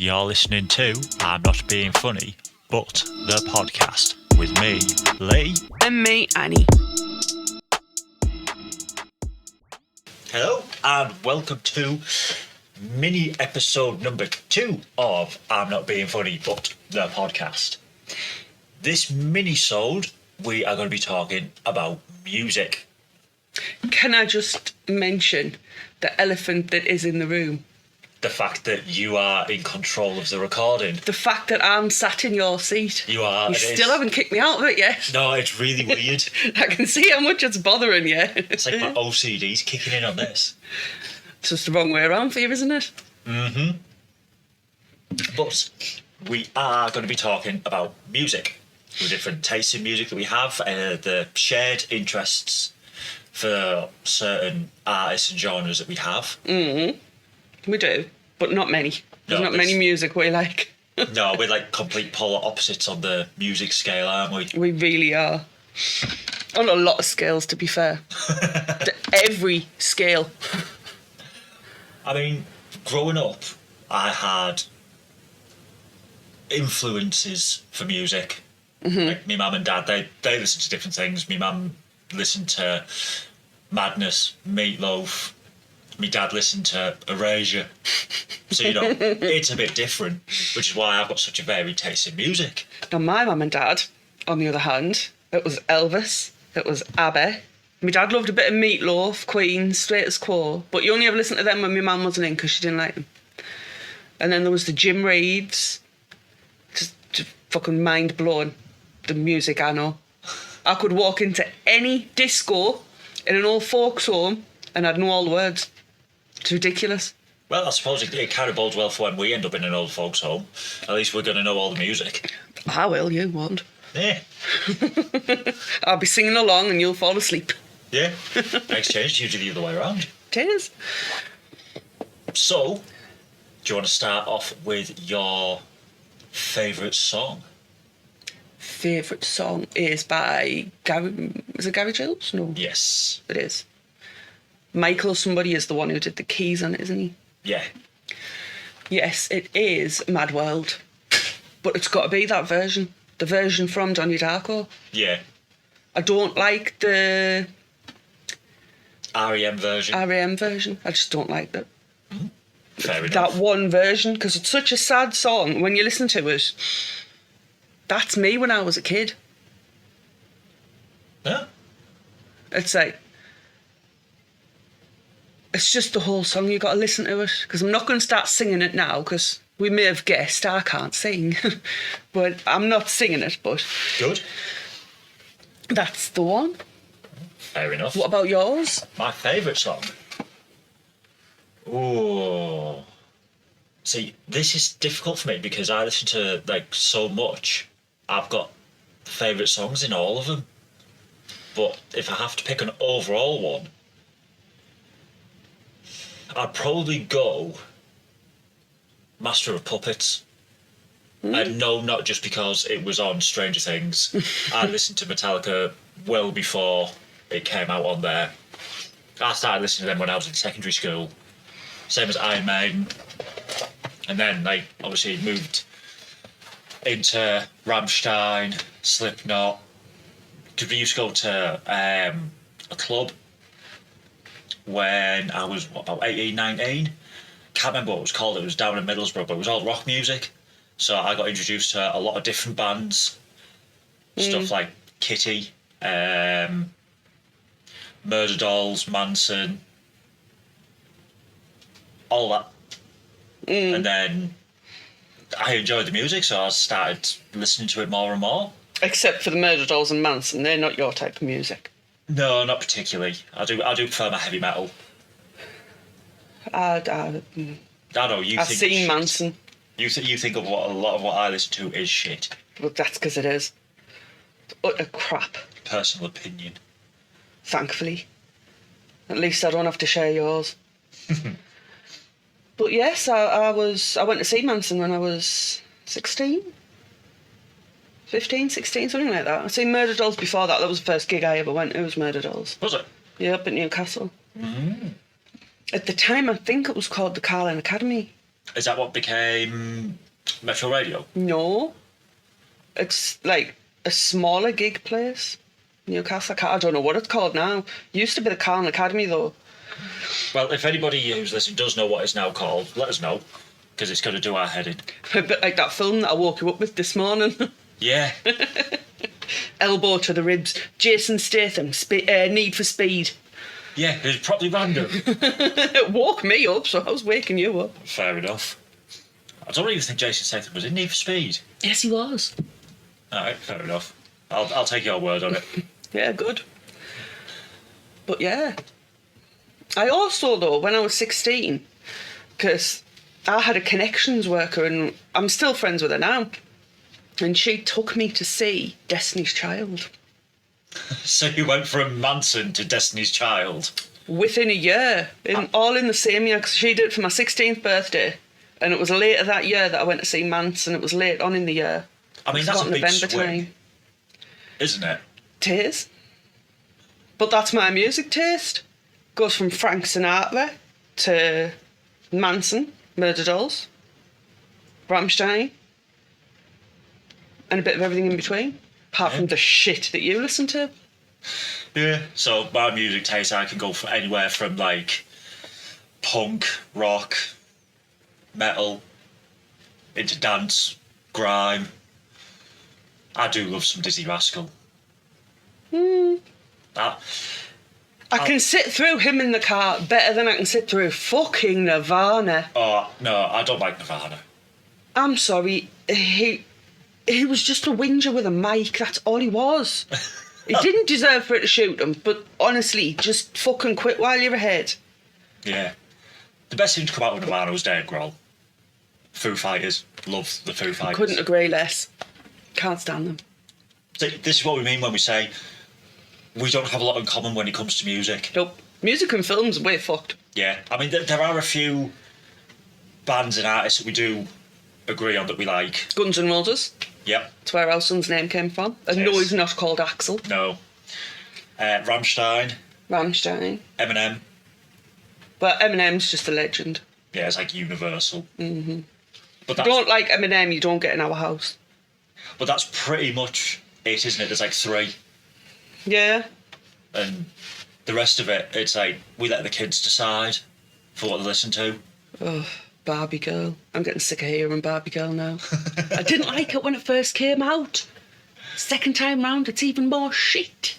You're listening to I'm Not Being Funny, but the podcast with me, Lee. And me, Annie. Hello, and welcome to mini episode number 2 of I'm Not Being Funny, but the podcast. This mini-sode, we are going to be talking about music. Can I just mention the elephant that is in the room? The fact that you are in control of the recording. The fact that I'm sat in your seat. You are. You still haven't kicked me out of it yet. No, it's really weird. I can see how much it's bothering you. It's like my OCD's kicking in on this. It's just the wrong way around for you, isn't it? Mm-hmm. But we are going to be talking about music. The different tastes in music that we have, the shared interests for certain artists and genres that we have. Mm-hmm. We do, but not many. There's not many music we like. No, we're like complete polar opposites on the music scale, aren't we? We really are. On a lot of scales, to be fair. Every scale. I mean, growing up, I had influences for music. Mm-hmm. Like my mum and dad, they listened to different things. My mum listened to Madness, Meatloaf. My dad listened to Erasure. So, it's a bit different, which is why I've got such a varied taste in music. Now, my mum and dad, on the other hand, it was Elvis, it was ABBA. My dad loved a bit of Meatloaf, Queen, Status Quo, but you only ever listened to them when my mum wasn't in because she didn't like them. And then there was the Jim Reeves. Just fucking mind-blowing, the music I know. I could walk into any disco in an old folks home and I'd know all the words. It's ridiculous. Well, I suppose it kind of bodes well for when we end up in an old folks' home. At least we're going to know all the music. I will, you won't. Yeah. I'll be singing along and you'll fall asleep. Yeah. Exchange, usually the other way around. It is. So, do you want to start off with your favourite song? Favourite song is by Gary... Is it Gary Childs? No. Yes. It is. Michael somebody is the one who did the keys on it, isn't he? Yeah. Yes, it is Mad World. But it's got to be that version. The version from Donnie Darko. Yeah. I don't like the... REM version. REM version. I just don't like that. Mm-hmm. Fair enough. That one version, because it's such a sad song. When you listen to it, that's me when I was a kid. Yeah. It's like... It's just the whole song, you got to listen to it. Because I'm not going to start singing it now, because we may have guessed I can't sing. But I'm not singing it, but... Good. That's the one. Fair enough. What about yours? My favourite song? Ooh. See, this is difficult for me because I listen to, like, so much. I've got favourite songs in all of them. But if I have to pick an overall one, I'd probably go Master of Puppets. And no, not just because it was on Stranger Things. I listened to Metallica well before it came out on there. I started listening to them when I was in secondary school. Same as Iron Maiden. And then they obviously moved into Rammstein, Slipknot. Because we used to go to a club when I was, about 18, 19? Can't remember what it was called. It was down in Middlesbrough, but it was all rock music. So I got introduced to a lot of different bands. Stuff like Kitty, Murder Dolls, Manson, all that. And then I enjoyed the music, so I started listening to it more and more. Except for the Murder Dolls and Manson, they're not your type of music. No, not particularly. I do prefer my heavy metal. I know you. I've think seen Manson. You think of a lot of what I listen to is shit. Well, that's because it is. It's utter crap. Personal opinion. Thankfully. At least I don't have to share yours. But yes, I went to see Manson when I was 16. 15, 16, something like that. I've seen Murder Dolls before that. That was the first gig I ever went to, was Murder Dolls. Was it? Yeah, up at Newcastle. Mm. At the time, I think it was called the Carlin Academy. Is that what became Metro Radio? No. It's like a smaller gig place. Newcastle. I don't know what it's called now. Used to be the Carlton Academy though. Well, if anybody who's listening does know what it's now called, let us know, because it's going to do our head in. A bit like that film that I woke you up with this morning. Yeah. Elbow to the ribs. Jason Statham. Need for Speed. Yeah, it was probably random. It woke me up, so I was waking you up. Fair enough. I don't even think Jason Statham was in Need for Speed. Yes, he was. Alright, fair enough. I'll take your word on it. Yeah, good. But yeah. I also, though, when I was 16, because I had a connections worker and I'm still friends with her now, and she took me to see Destiny's Child. So you went from Manson to Destiny's Child? Within a year, all in the same year, because she did it for my 16th birthday, and it was later that year that I went to see Manson. It was late on in the year. I mean, that's a big November swing, time. isn't it? It is. But that's my music taste. Goes from Frank Sinatra to Manson, Murder Dolls, Rammstein, and a bit of everything in between, apart from the shit that you listen to. Yeah. So my music taste, I can go for anywhere from like punk, rock, metal, into dance, grime. I do love some Dizzy Rascal. I can sit through him in the car better than I can sit through fucking Nirvana. Oh, no, I don't like Nirvana. I'm sorry, he was just a whinger with a mic, that's all he was. He didn't deserve for it to shoot him, but honestly, just fucking quit while you're ahead. Yeah. The best thing to come out of Nirvana was Dave Grohl. Foo Fighters. Love the Foo Fighters. Couldn't agree less. Can't stand them. This is what we mean when we say we don't have a lot in common when it comes to music. Nope. Music and films are way fucked. Yeah. I mean, there are a few bands and artists that we do agree on that we like. Guns N' Roses. Yep. That's where our son's name came from. And Yes. no, he's not called Axel. No. Rammstein. Rammstein. Eminem. But Eminem's just a legend. Yeah, it's like universal. Mm-hmm. But If you don't like Eminem, you don't get in our house. But that's pretty much it, isn't it? There's like 3. Yeah. And the rest of it, it's like we let the kids decide for what they listen to. Oh, Barbie Girl. I'm getting sick of hearing Barbie Girl now. I didn't like it when it first came out. Second time round, it's even more shit.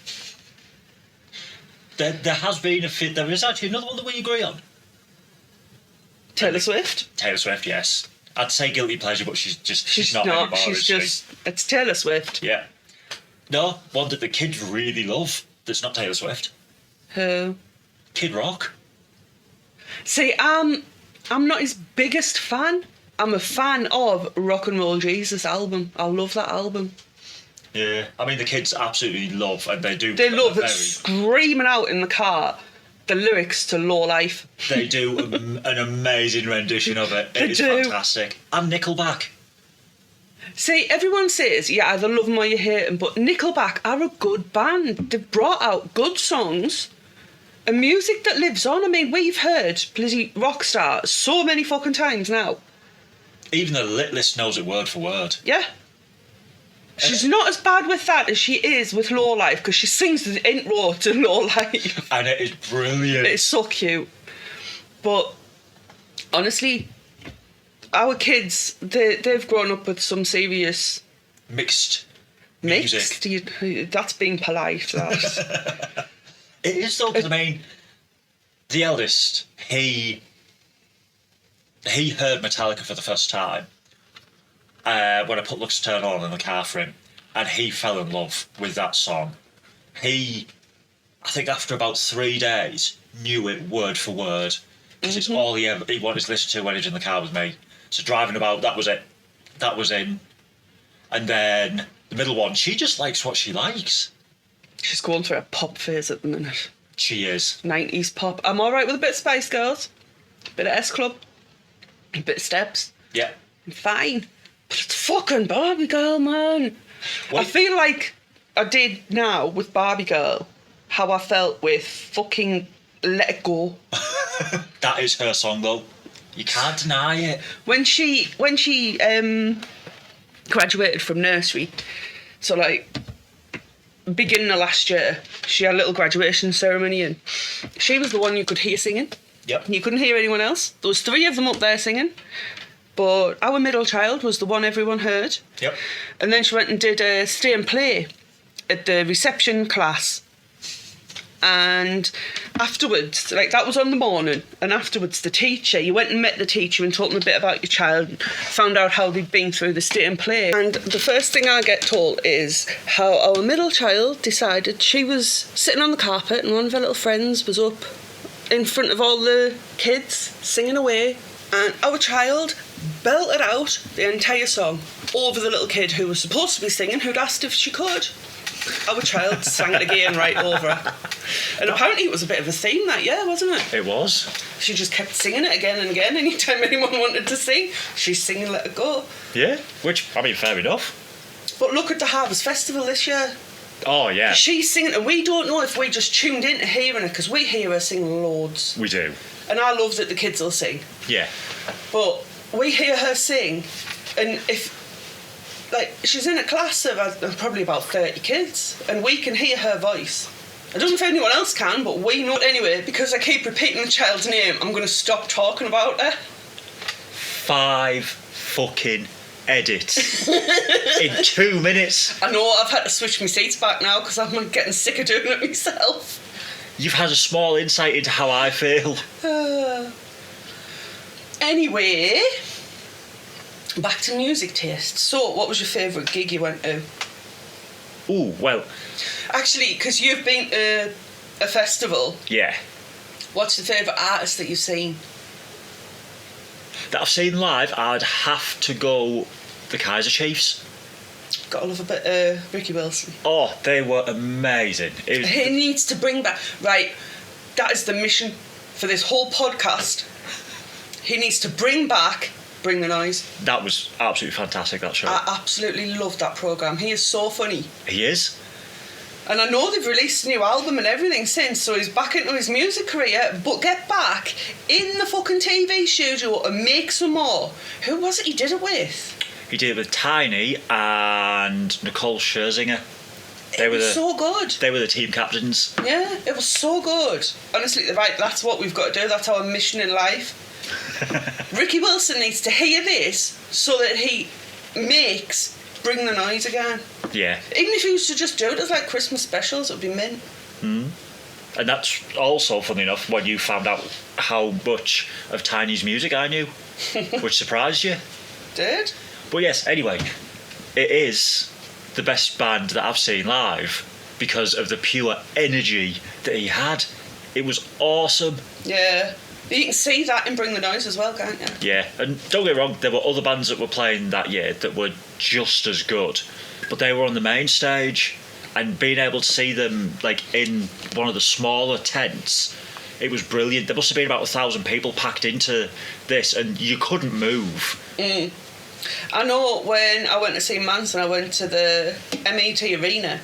There has been a few. There is actually another one that we agree on. Taylor Swift. Taylor Swift, yes. I'd say guilty pleasure, but she's not anymore. She's is she? just. It's Taylor Swift. Yeah. No, one that the kids really love. That's not Taylor Swift. Who? Kid Rock. See, I'm not his biggest fan. I'm a fan of Rock and Roll Jesus album. I love that album. Yeah. I mean, the kids absolutely love, and they do. They love it, screaming out in the car the lyrics to Low Life. They do an amazing rendition of it. It is fantastic. And Nickelback. See, everyone says you either love them or you hate them, but Nickelback are a good band. They've brought out good songs and music that lives on. I mean, we've heard bloody Rockstar so many fucking times now. Even the lit list knows it word for word. Yeah. She's not as bad with that as she is with Low Life, because she sings the intro to Low Life. And it is brilliant. It's so cute. But honestly, our kids, they've grown up with some serious... Mixed music. Mixed? That's being polite, that. It is though, because I mean, the eldest, he heard Metallica for the first time when I put Lux Turn On in the car for him, and he fell in love with that song. I think after about 3 days, knew it word for word, because it's all he wanted to listen to when he was in the car with me. So driving about, that was it. That was in. And then the middle one, she just likes what she likes. She's going through a pop phase at the minute. She is. 90s pop. I'm alright with a bit of Spice Girls, a bit of S Club, a bit of Steps. Yeah. I'm fine. But it's fucking Barbie Girl, man. What? I feel like I did now with Barbie Girl how I felt with fucking Let It Go. That is her song though. You can't deny it. When she graduated from nursery, so like beginning of last year, she had a little graduation ceremony, and she was the one you could hear singing. Yep. You couldn't hear anyone else. There was 3 of them up there singing, but our middle child was the one everyone heard. Yep. And then she went and did a stay and play at the reception class. And afterwards, like that was on the morning, and afterwards the teacher, you went and met the teacher and told them a bit about your child, found out how they'd been through the stay and play. And the first thing I get told is how our middle child decided she was sitting on the carpet and one of her little friends was up in front of all the kids singing away, and our child belted out the entire song over the little kid who was supposed to be singing, who'd asked if she could. Our child sang it again right over her. And apparently it was a bit of a theme that year, wasn't it? It was. She just kept singing it again and again. Anytime anyone wanted to sing, she's singing Let It Go. Yeah, which, I mean, fair enough. But look at the Harvest Festival this year. Oh, yeah. She's singing, and we don't know if we just tuned into hearing her, because we hear her sing loads. We do. And I love that the kids will sing. Yeah. But we hear her sing, and if... like, she's in a class of probably about 30 kids, and we can hear her voice. I don't know if anyone else can, but we know it anyway. Because I keep repeating the child's name, I'm going to stop talking about her. 5 fucking edits in 2 minutes. I know, I've had to switch my seats back now because I'm getting sick of doing it myself. You've had a small insight into how I feel. Anyway, back to music taste. So, what was your favourite gig you went to? Ooh, well... Actually, because you've been to a festival, yeah. what's your favourite artist that you've seen? That I've seen live, I'd have to go the Kaiser Chiefs. Gotta love a bit of Ricky Wilson. Oh, they were amazing. He needs to bring back... Right, that is the mission for this whole podcast. He needs to bring back Bring the Noise. That was absolutely fantastic, that show. I absolutely loved that programme. He is so funny. He is. And I know they've released a new album and everything since, so he's back into his music career, but get back in the fucking TV studio and make some more. Who was it he did it with? He did it with Tiny and Nicole Scherzinger. It was so good. They were the team captains. Yeah, it was so good. Honestly, right, that's what we've got to do. That's our mission in life. Ricky Wilson needs to hear this so that he makes Bring the Noise again. Yeah. Even if he was to just do it as like Christmas specials, it would be mint. Mm. And that's also, funny enough, when you found out how much of Tiny's music I knew, which surprised you. Did? But yes, anyway, it is the best band that I've seen live because of the pure energy that he had. It was awesome. Yeah. You can see that in Bring the Noise as well, can't you? Yeah, and don't get me wrong, there were other bands that were playing that year that were just as good, but they were on the main stage, and being able to see them like in one of the smaller tents, it was brilliant. There must have been about 1,000 people packed into this, and you couldn't move. I know when I went to see Manson, I went to the MET Arena,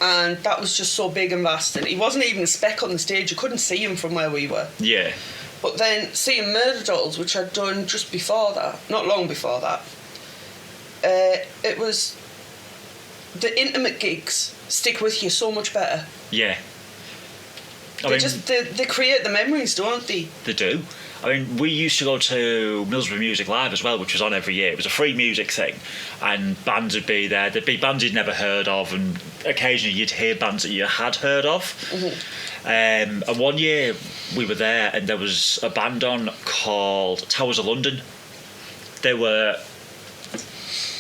and that was just so big and vast, and he wasn't even a speck on the stage. You couldn't see him from where we were. Yeah. But then seeing Murder Dolls, which I'd done just before that, not long before that, it was... The intimate gigs stick with you so much better. Yeah. They create the memories, don't they? They do. I mean, we used to go to Millsborough Music Live as well, which was on every year. It was a free music thing, and bands would be there. There'd be bands you'd never heard of, and occasionally you'd hear bands that you had heard of. Mm-hmm. And one year we were there, and there was a band on called Towers of London. They were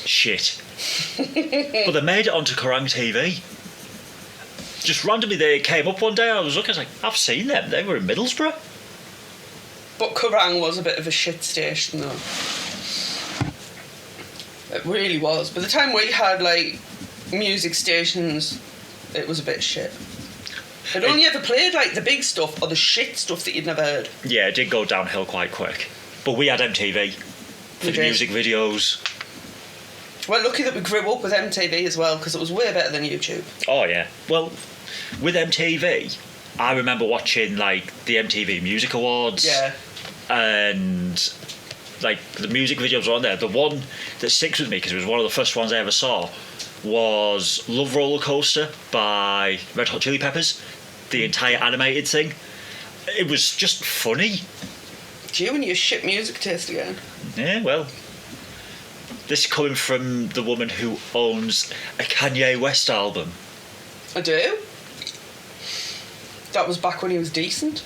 shit. But they made it onto Kerrang TV. Just randomly they came up one day, I was looking, I was like, I've seen them, they were in Middlesbrough. But Kerrang was a bit of a shit station though. It really was. By the time we had like music stations, it was a bit shit. It only ever played like the big stuff or the shit stuff that you'd never heard. Yeah, it did go downhill quite quick. But we had MTV for the music videos. We're lucky that we grew up with MTV as well, because it was way better than YouTube. Oh yeah. Well, with MTV, I remember watching like the MTV Music Awards. Yeah. and like the music videos were on there. The one that sticks with me, because it was one of the first ones I ever saw, was Love Roller Coaster by Red Hot Chili Peppers. The entire animated thing. It was just funny. Do you and your shit music taste again? Yeah, well, this is coming from the woman who owns a Kanye West album. I do. That was back when he was decent.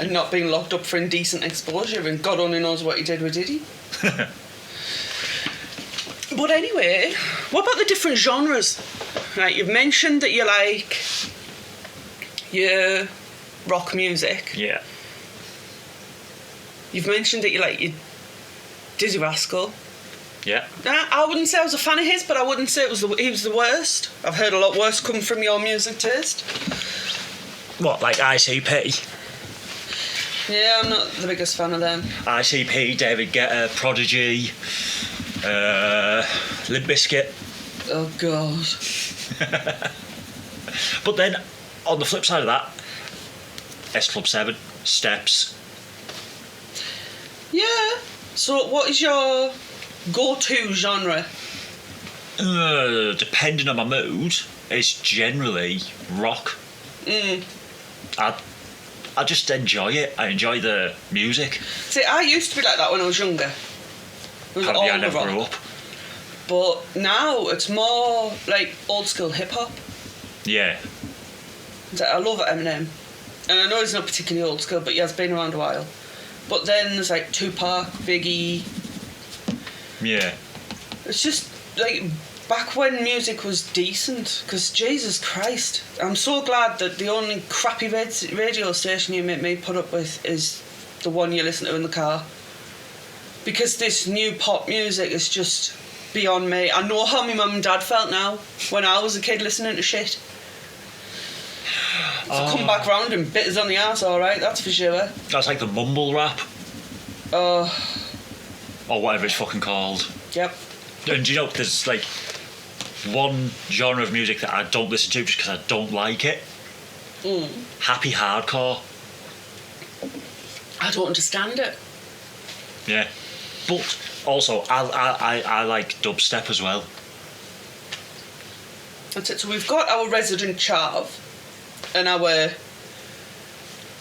And not being locked up for indecent exposure, and God only knows what he did with Diddy. But anyway, what about the different genres? Right, you've mentioned that you like your rock music. Yeah. You've mentioned that you like your Dizzy Rascal. Yeah. I wouldn't say I was a fan of his, but I wouldn't say he was the worst. I've heard a lot worse come from your music taste. What, like ICP? Yeah, I'm not the biggest fan of them. ICP, David Guetta, Prodigy, Limp Bizkit. Oh, God. But then, on the flip side of that, S Club 7, Steps. Yeah. So what is your go-to genre? Depending on my mood, it's generally rock. I just enjoy it. I enjoy the music. See, I used to be like that when I was younger. It was Apparently I all the never rock. grew up. But now it's more like old-school hip-hop. Yeah. So I love Eminem. And I know he's not particularly old school, but he has been around a while. But then there's like Tupac, Biggie. Yeah. It's just like back when music was decent. Because Jesus Christ, I'm so glad that the only crappy radio station you make me put up with is the one you listen to in the car. Because this new pop music is just beyond me. I know how my mum and dad felt now when I was a kid listening to shit. I've come back round and bit us on the arse, alright, that's for sure. That's like the mumble rap. Or whatever it's fucking called. Yep. And do you know, there's like one genre of music that I don't listen to just because I don't like it. Happy hardcore. I don't understand it. Yeah. But also, I like dubstep as well. That's it. So we've got our resident chav and our...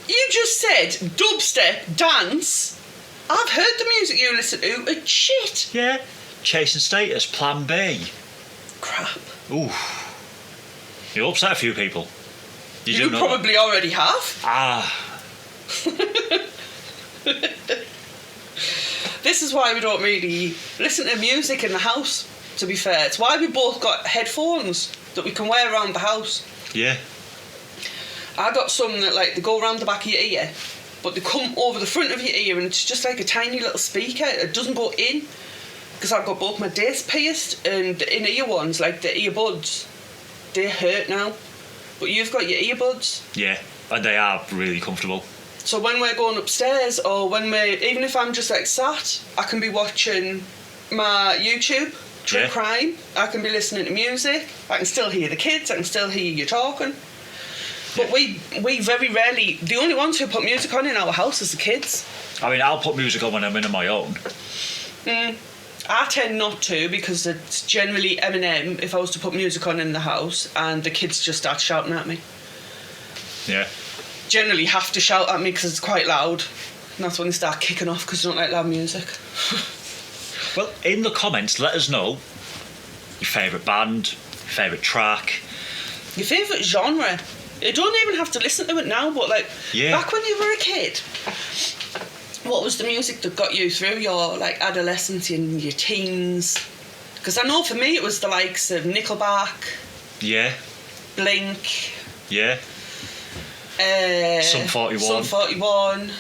You just said dubstep, dance. I've heard the music you listen to. It's shit. Yeah. Chasing Status, Plan B. Crap. Ooh. You'll upset a few people. You do know probably that. already have. This is why we don't really listen to music in the house, to be fair. It's why we both got headphones that we can wear around the house. Yeah. I got some that like they go around the back of your ear, but they come over the front of your ear, and it's just like a tiny little speaker. It doesn't go in, because I've got both my dates pierced, and the in-ear ones, like the earbuds, they hurt now. But you've got your earbuds. Yeah, and they are really comfortable. So when we're going upstairs, or when even if I'm just like sat, I can be watching my YouTube, true crime, I can be listening to music, I can still hear the kids, I can still hear you talking. But we very rarely, the only ones who put music on in our house is the kids. I mean, I'll put music on when I'm in on my own. I tend not to, because it's generally Eminem if I was to put music on in the house, and the kids just start shouting at me. Yeah. Generally have to shout at me because it's quite loud, and that's when they start kicking off because they don't like loud music. Well, in the comments, let us know your favourite band, favourite track. Your favourite genre. You don't even have to listen to it now, but like back when you were a kid, what was the music that got you through your like adolescence and your teens? Because I know for me it was the likes of Nickelback, Yeah. Blink, Yeah. Sum 41,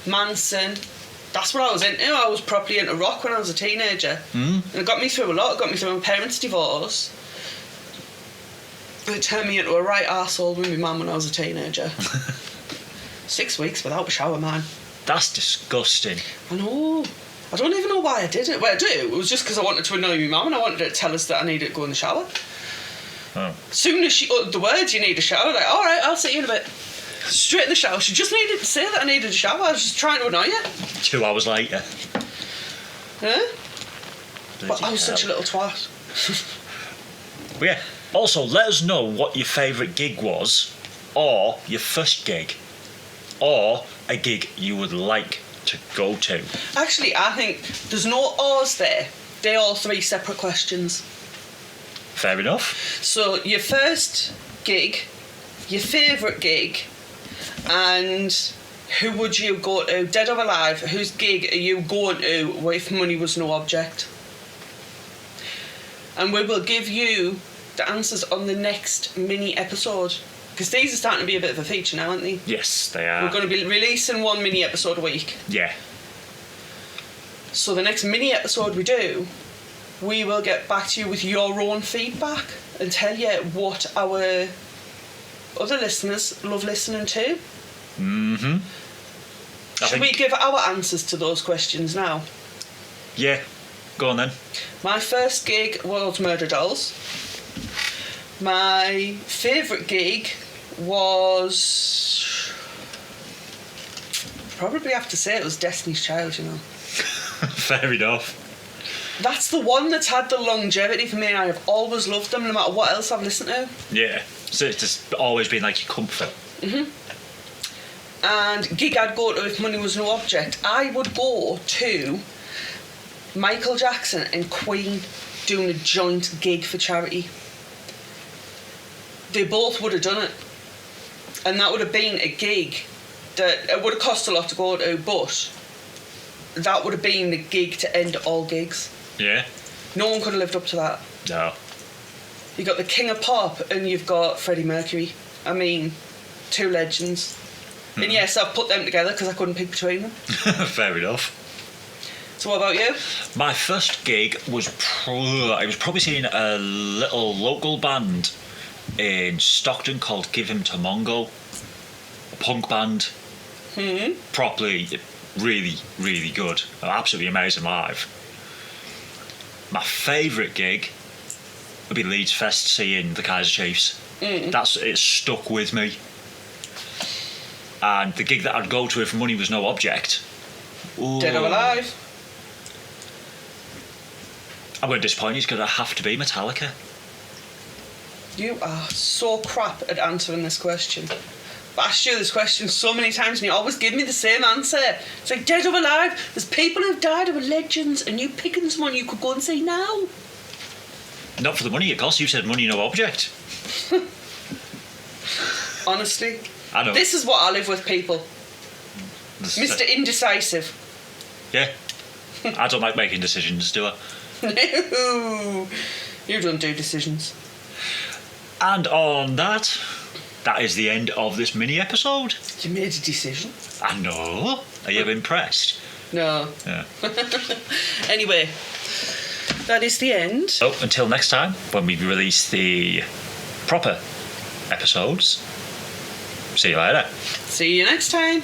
Manson. That's what I was into. I was properly into rock when I was a teenager. And it got me through a lot. It got me through my parents' divorce. It turned me into a right arsehole with my mum when I was a teenager. 6 weeks without a shower, man. That's disgusting. I know. I don't even know why I did it. Well, I do. It was just because I wanted to annoy my mum and I wanted her to tell us that I needed to go in the shower. Oh. Soon as she uttered the words, you need a shower, like, all right, I'll see you in a bit. Straight in the shower. She just needed to say that I needed a shower. I was just trying to annoy you. 2 hours later. Huh? But Bloody I was such a hell. little twat. But yeah. Also, let us know what your favourite gig was, or your first gig, or a gig you would like to go to. Actually, I think there's no R's there. They're all 3 separate questions. Fair enough. So your first gig, your favourite gig, and who would you go to, dead or alive? Whose gig are you going to if money was no object? And we will give you the answers on the next mini episode. Because these are starting to be a bit of a feature now, aren't they? Yes, they are. We're going to be releasing 1 mini episode a week. Yeah. So the next mini episode we do, we will get back to you with your own feedback and tell you what our other listeners love listening to. Mm-hmm. Should we give our answers to those questions now? Yeah. Go on then. My first gig was Murder Dolls. My favourite gig was... probably have to say it was Destiny's Child, you know. Fair enough. That's the one that's had the longevity for me. I have always loved them, no matter what else I've listened to. Yeah. So it's just always been like your comfort. And gig I'd go to if money was no object, I would go to Michael Jackson and Queen doing a joint gig for charity. They both would have done it. And that would have been a gig that it would have cost a lot to go to, but that would have been the gig to end all gigs. Yeah. No one could have lived up to that. No. You've got the King of Pop and you've got Freddie Mercury. I mean, 2 legends. And yes, I've put them together because I couldn't pick between them. Fair enough. So what about you? My first gig was I was probably seeing a little local band in Stockton called Give Him to Mongo. A punk band. Properly, really, really good. Absolutely amazing live. My favourite gig would be Leeds Fest, seeing the Kaiser Chiefs. It stuck with me. And the gig that I'd go to if money was no object. Ooh, Dead or alive? I'm going to disappoint you, it's going to have to be Metallica. You are so crap at answering this question. I've asked you this question so many times and you always give me the same answer. It's like, dead or alive? There's people who've died who are legends and you picking someone you could go and see now. Not for the money it costs, you said money no object. Honestly. I know. This is what I live with, people. Mr. Indecisive. Yeah. I don't like making decisions, do I? No. You don't do decisions. And on that is the end of this mini episode. You made a decision. I know. Are you impressed? No. Yeah. Anyway, that is the end. So until next time, when we release the proper episodes, see you later. See you next time.